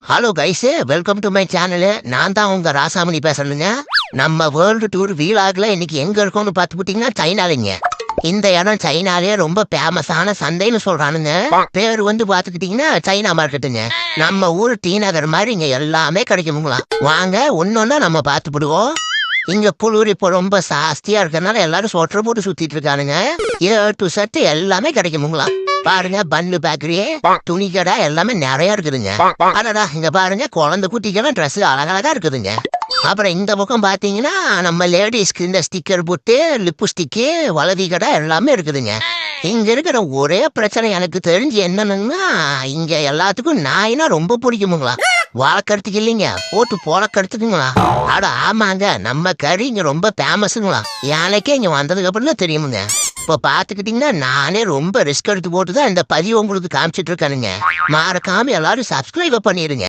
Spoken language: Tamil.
Hello guys, welcome to my channel. நான் தான் உங்க ராசாமணி பேசுறேங்க. நம்ம வேர்ல்டு டூர் வீலாக்ல இன்னைக்கு எங்க இருக்கோம்னு பார்த்துக்கிட்டீங்கன்னா சைனாலிங்க. இந்த இடம் சைனாலே ரொம்ப ஃபேமஸான சந்தைன்னு சொல்றானுங்க. பேர் வந்து பார்த்துக்கிட்டீங்கன்னா சைனா மார்க்கெட்டுங்க. நம்ம ஊர் டி நகர் மாதிரி இங்க எல்லாமே கிடைக்குமுங்களா. வாங்க ஒன்னொன்னா நம்ம பார்த்துப்படுவோம். இங்க புழுர் இப்போ ரொம்ப ஜாஸ்தியா இருக்கறனால எல்லாரும் சொட்டர் போட்டு சுத்திட்டு இருக்கானுங்க. ஏ டு செட் எல்லாமே கிடைக்குமுங்களா. பாருங்க, பன்னு பேக்கரி, துணி கடை எல்லாமே நிறைய இருக்குதுங்க. அடடா, இங்க பாருங்க குழந்தை குட்டிக்கெல்லாம் ட்ரெஸ் அழகழகா இருக்குதுங்க. அப்புறம் இந்த பக்கம் பாத்தீங்கன்னா நம்ம லேடிஸ்க்கு இந்த ஸ்டிக்கர் போட்டு லிப்ஸ்டிக்கு வலதி கடை எல்லாமே இருக்குதுங்க. இங்க இருக்கிற ஒரே பிரச்சனை எனக்கு தெரிஞ்சு என்னன்னா, இங்க எல்லாத்துக்கும் நாயினா ரொம்ப பிடிக்குமுங்களா. வளர்க்கறதுக்கு இல்லைங்க, போட்டு பொழக்கறதுக்குங்களா. அட ஆமாங்க, நம்ம கறி இங்க ரொம்ப ஃபேமஸுங்களா. எனக்கே இங்க வந்ததுக்கு அப்புறம் தான் தெரியுமுங்க. இப்போ பார்த்துக்கிட்டிங்கன்னா நானே ரொம்ப ரிஸ்க் எடுத்து போட்டு தான் இந்த பதிவு உங்களுக்கு காமிச்சிட்டு இருக்கானுங்க. மறக்காம எல்லாரும் சப்ஸ்கிரைப் பண்ணிடுங்க.